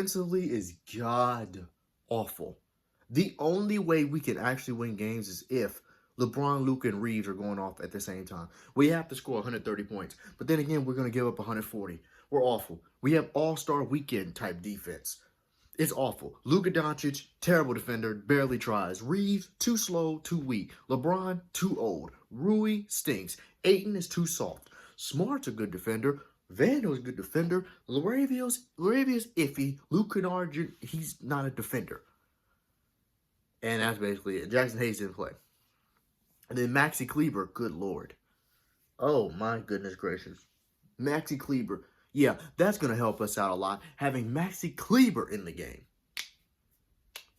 defensively is god awful. The only way we can actually win games is if LeBron, Luka, and Reeves are going off at the same time. We have to score 130 points. But then again, we're going to give up 140. We're awful. We have all-star weekend type defense. It's awful. Luka Doncic, terrible defender, barely tries. Reeves, too slow, too weak. LeBron, too old. Rui stinks. Ayton is too soft. Smart's a good defender. Vando's a good defender. Laravia's iffy. Luke Kennard, he's not a defender. And that's basically it. Jackson Hayes didn't play. And then Maxi Kleber, good lord. Oh my goodness gracious. Maxi Kleber. Yeah, that's going to help us out a lot. Having Maxi Kleber in the game.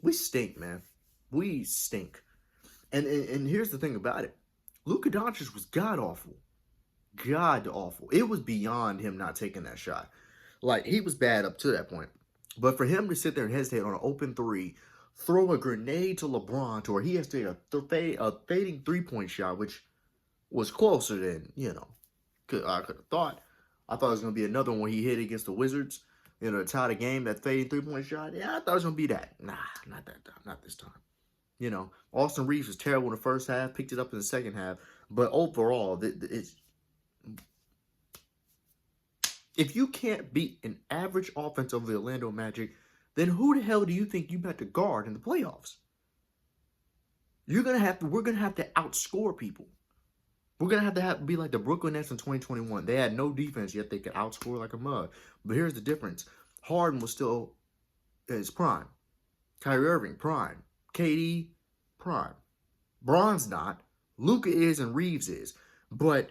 We stink, man. We stink. And here's the thing about it. Luka Doncic was god-awful. God-awful. It was beyond him not taking that shot. Like, he was bad up to that point. But for him to sit there and hesitate on an open three, throw a grenade to LeBron to where he has to take a fading three-point shot, which was closer than, I could have thought. I thought it was going to be another one he hit against the Wizards, to tie the game, that fading three-point shot. Yeah, I thought it was going to be that. Nah, not that time. Not this time. Austin Reeves was terrible in the first half, picked it up in the second half. But overall, if you can't beat an average offense of the Orlando Magic, then who the hell do you think you about to guard in the playoffs? We're gonna have to outscore people. We're gonna have to be like the Brooklyn Nets in 2021. They had no defense, yet they could outscore like a mug. But here's the difference: Harden was still in his prime. Kyrie Irving, prime. KD, prime. Bron's not. Luka is and Reeves is. But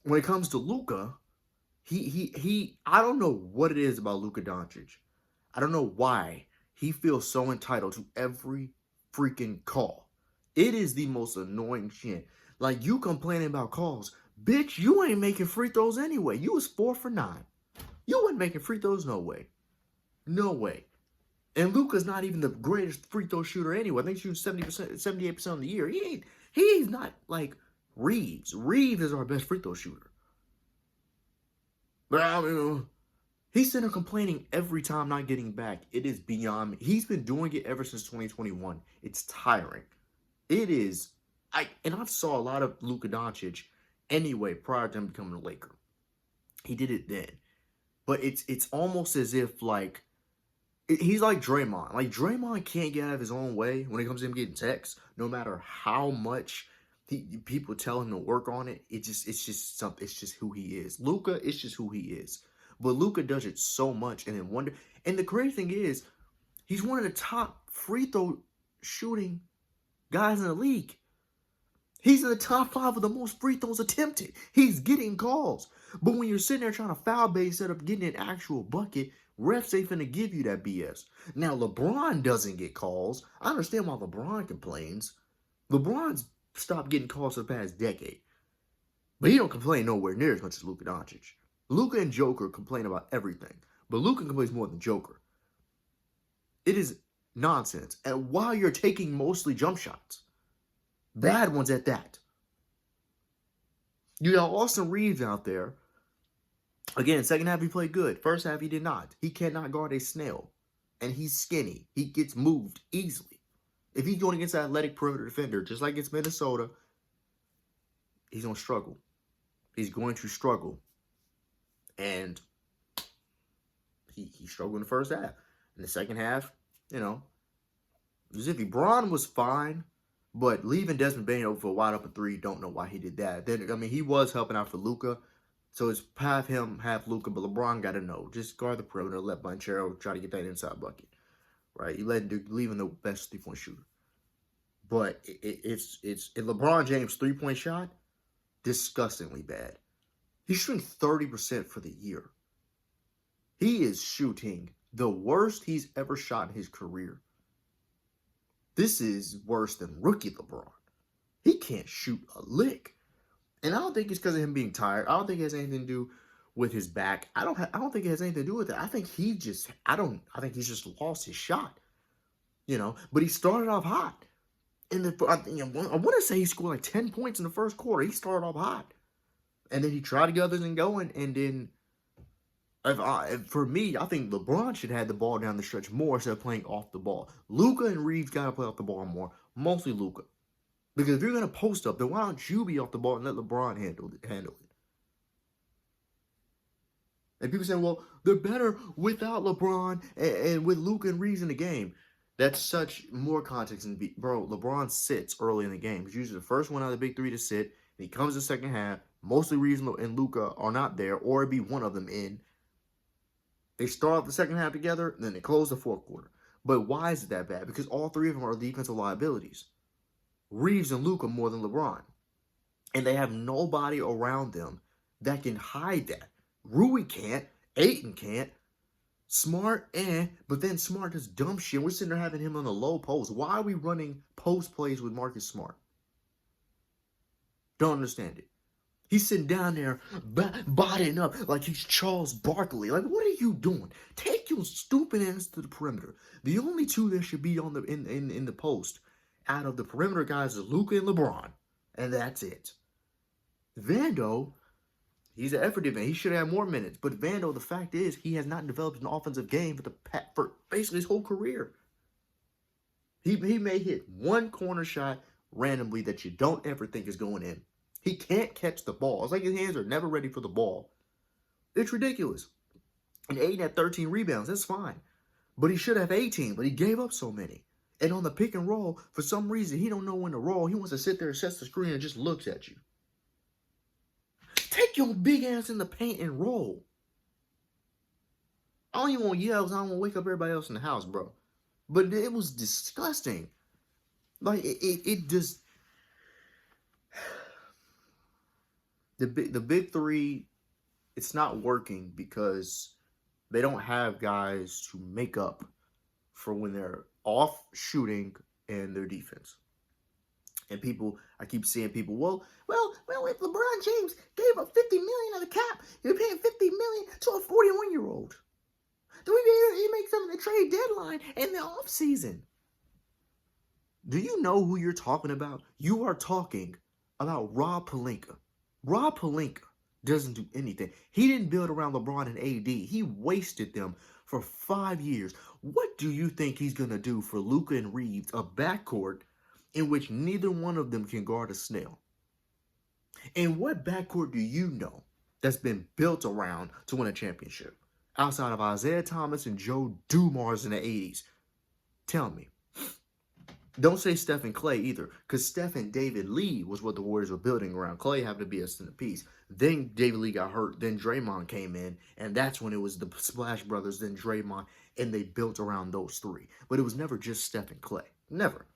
when it comes to Luka, I don't know what it is about Luka Doncic. I don't know why he feels so entitled to every freaking call. It is the most annoying shit. Like, you complaining about calls. Bitch, you ain't making free throws anyway. You was 4 for 9. You wasn't making free throws, no way. No way. And Luka's not even the greatest free throw shooter anyway. I think he's shooting 70%, 78% on the year. He's not like Reeves. Reeves is our best free throw shooter. But he's sitting there complaining every time not getting back. It is beyond me. He's been doing it ever since 2021. It's tiring. It is. I've saw a lot of Luka Doncic anyway prior to him becoming a Laker. He did it then. But it's almost as if, like, he's like Draymond. Like, Draymond can't get out of his own way when it comes to him getting texts, no matter how much people tell him to work on it. It's just who he is. Luka, it's just who he is. But Luka does it so much, and the crazy thing is, he's one of the top free throw shooting guys in the league. He's in the top 5 of the most free throws attempted. He's getting calls. But when you're sitting there trying to foul bait instead of getting an actual bucket, refs ain't finna give you that BS. Now, LeBron doesn't get calls. I understand why LeBron complains. LeBron's stopped getting calls for the past decade. But he don't complain nowhere near as much as Luka Doncic. Luka and Joker complain about everything. But Luka complains more than Joker. It is nonsense. And while you're taking mostly jump shots. Bad ones at that. You got Austin Reeves out there. Again, second half he played good. First half he did not. He cannot guard a snail. And he's skinny. He gets moved easily. If he's going against an athletic perimeter defender, just like against Minnesota, he's going to struggle. He's going to struggle. And he struggled in the first half. In the second half, Zippy Braun was fine. But leaving Desmond Bane over for a wide open three, don't know why he did that. Then, he was helping out for Luka. So it's half him, half Luka. But LeBron got to know. Just guard the perimeter. Let Banchero try to get that inside bucket. Right? You leaving the best three-point shooter. But it's LeBron James' three-point shot, disgustingly bad. He's shooting 30% for the year. He is shooting the worst he's ever shot in his career. This is worse than rookie LeBron. He can't shoot a lick. And I don't think it's because of him being tired. I don't think it has anything to do with his back. I don't think it has anything to do with it. I think he's just lost his shot. But he started off hot. I want to say he scored like 10 points in the first quarter. He started off hot. And then he tried to get others and going, and then For me, I think LeBron should have the ball down the stretch more instead of playing off the ball. Luka and Reeves got to play off the ball more, mostly Luka. Because if you're going to post up, then why don't you be off the ball and let LeBron handle it? And people say, well, they're better without LeBron and with Luka and Reeves in the game. That's such more context. Bro, LeBron sits early in the game. He's usually the first one out of the big three to sit. And he comes in the second half. Mostly Reeves and Luka are not there, or it'd be one of them in. They start the second half together, and then they close the fourth quarter. But why is it that bad? Because all three of them are defensive liabilities. Reeves and Luka more than LeBron. And they have nobody around them that can hide that. Rui can't. Ayton can't. Smart, but then Smart does dumb shit. We're sitting there having him on the low post. Why are we running post plays with Marcus Smart? Don't understand it. He's sitting down there bodying up like he's Charles Barkley. Like, what are you doing? Take your stupid ass to the perimeter. The only two that should be on the in the post out of the perimeter guys is Luka and LeBron. And that's it. Vando, he's an effort event. He should have more minutes. But Vando, the fact is, he has not developed an offensive game for basically his whole career. He may hit one corner shot randomly that you don't ever think is going in. He can't catch the ball. It's like his hands are never ready for the ball. It's ridiculous. And Ayton had 13 rebounds. That's fine. But he should have 18, but he gave up so many. And on the pick and roll, for some reason, he don't know when to roll. He wants to sit there, sets the screen, and just looks at you. Take your big ass in the paint and roll. I don't even want yells. I don't want to wake up everybody else in the house, bro. But it was disgusting. Like, it just... The big three, it's not working because they don't have guys to make up for when they're off shooting and their defense. And I keep seeing people, well, if LeBron James gave up $50 million of the cap, you're paying $50 million to a 41-year-old. Do he make something the trade deadline in the offseason? Do you know who you're talking about? You are talking about Rob Pelinka. Rob Pelinka doesn't do anything. He didn't build around LeBron and AD. He wasted them for 5 years. What do you think he's going to do for Luka and Reeves, a backcourt in which neither one of them can guard a snail? And what backcourt do you know that's been built around to win a championship outside of Isaiah Thomas and Joe Dumars in the 80s? Tell me. Don't say Steph and Clay either, because Steph and David Lee was what the Warriors were building around. Clay happened to be a centerpiece. Then David Lee got hurt. Then Draymond came in, and that's when it was the Splash Brothers, then Draymond, and they built around those three. But it was never just Steph and Clay. Never.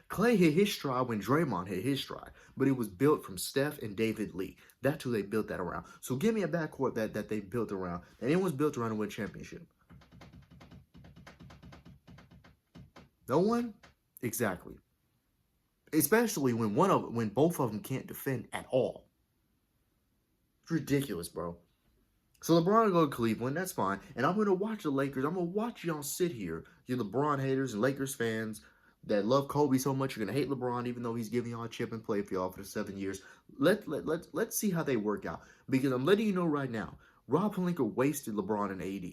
Clay hit his stride when Draymond hit his stride, but it was built from Steph and David Lee. That's who they built that around. So give me a backcourt that they built around, that anyone's built around to win a championship. No one? Exactly. Especially when both of them can't defend at all. It's ridiculous, bro. So LeBron go to Cleveland, that's fine. And I'm going to watch the Lakers. I'm going to watch y'all sit here, you LeBron haters and Lakers fans that love Kobe so much. You're going to hate LeBron even though he's giving y'all a chip and play for y'all for the 7 years. Let's see how they work out. Because I'm letting you know right now, Rob Pelinka wasted LeBron and AD.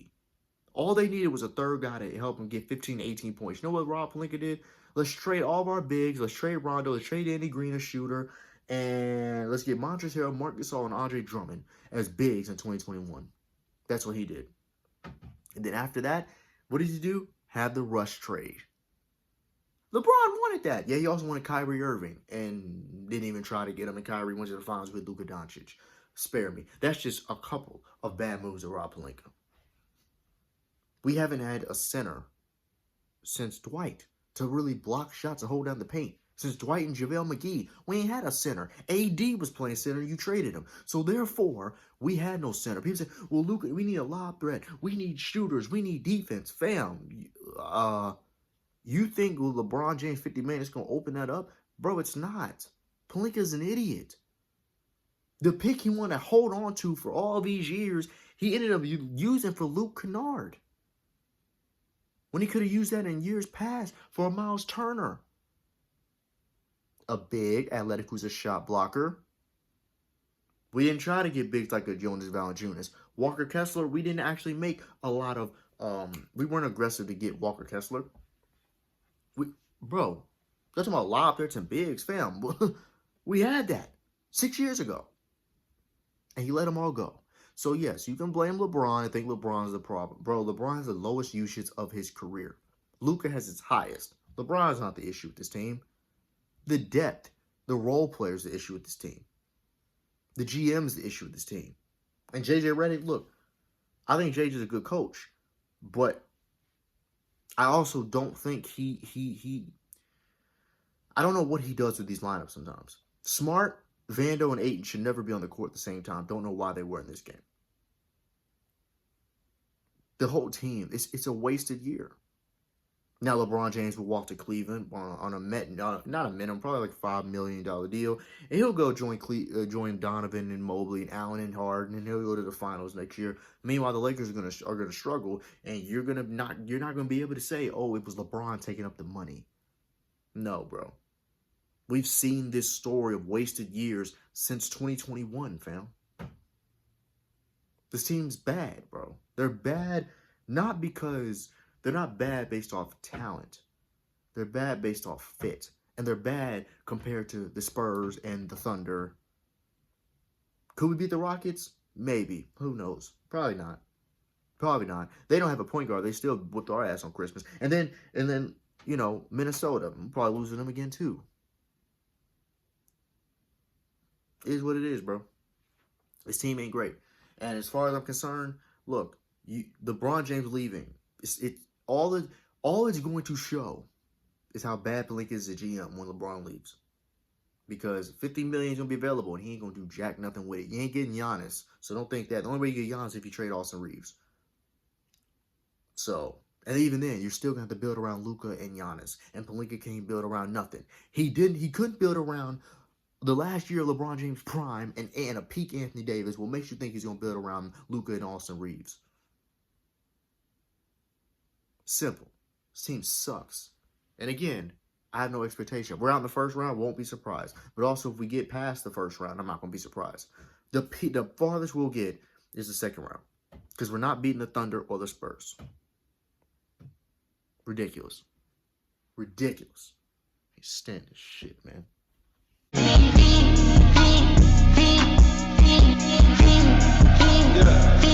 All they needed was a third guy to help them get 15 to 18 points. You know what Rob Pelinka did? Let's trade all of our bigs. Let's trade Rondo. Let's trade Andy Green, a shooter. And let's get Montrezl Harrell, Marc Gasol, and Andre Drummond as bigs in 2021. That's what he did. And then after that, what did he do? Have the rush trade. LeBron wanted that. Yeah, he also wanted Kyrie Irving and didn't even try to get him. And Kyrie went to the finals with Luka Doncic. Spare me. That's just a couple of bad moves of Rob Pelinka. We haven't had a center since Dwight to really block shots and hold down the paint. Since Dwight and JaVale McGee, we ain't had a center. AD was playing center, you traded him. So therefore, we had no center. People say, well, Luka, we need a lob threat. We need shooters. We need defense. Fam, you think LeBron James 50 million is going to open that up? Bro, it's not. Pelinka's an idiot. The pick he wanted to hold on to for all these years, he ended up using for Luke Kennard. When he could have used that in years past for a Miles Turner. A big, athletic, who's a shot blocker. We didn't try to get bigs like a Jonas Valanciunas. Walker Kessler, we didn't actually make a lot of, we weren't aggressive to get Walker Kessler. Bro, that's about lob threats and bigs, fam. We had that 6 years ago. And he let them all go. So, yes, you can blame LeBron and think LeBron's the problem. Bro, LeBron has the lowest usage of his career. Luka has its highest. LeBron's not the issue with this team. The depth, the role players, the issue with this team. The GM's the issue with this team. And JJ Redick, look, I think JJ's a good coach. But I also don't think I don't know what he does with these lineups sometimes. Smart, Vando, and Ayton should never be on the court at the same time. Don't know why they were in this game. The whole team, it's a wasted year. Now LeBron James will walk to Cleveland on a not a minimum, probably like $5 million deal, and he'll go join Donovan and Mobley and Allen and Harden, and he'll go to the finals next year. Meanwhile, the Lakers are gonna struggle, and you're not gonna be able to say, oh, it was LeBron taking up the money. No, bro. We've seen this story of wasted years since 2021, fam. This team's bad, bro. They're bad not because they're not bad based off talent. They're bad based off fit. And they're bad compared to the Spurs and the Thunder. Could we beat the Rockets? Maybe. Who knows? Probably not. Probably not. They don't have a point guard. They still whipped our ass on Christmas. And then, you know, Minnesota. I'm probably losing them again, too. It is what it is, bro. This team ain't great. And as far as I'm concerned, look, LeBron James leaving, all it's going to show is how bad Pelinka is a GM when LeBron leaves. Because $50 million is going to be available, and he ain't going to do jack nothing with it. You ain't getting Giannis, so don't think that. The only way you get Giannis is if you trade Austin Reeves. So, and even then, you're still going to have to build around Luka and Giannis. And Pelinka can't build around nothing. He couldn't build around the last year of LeBron James' prime and a peak Anthony Davis. What makes you think he's going to build around Luka and Austin Reeves? Simple. This team sucks. And again, I have no expectation. We're out in the first round, won't be surprised. But also, if we get past the first round, I'm not going to be surprised. The farthest we'll get is the second round. Because we're not beating the Thunder or the Spurs. Ridiculous. Ridiculous. I can't stand this shit, man. Yeah.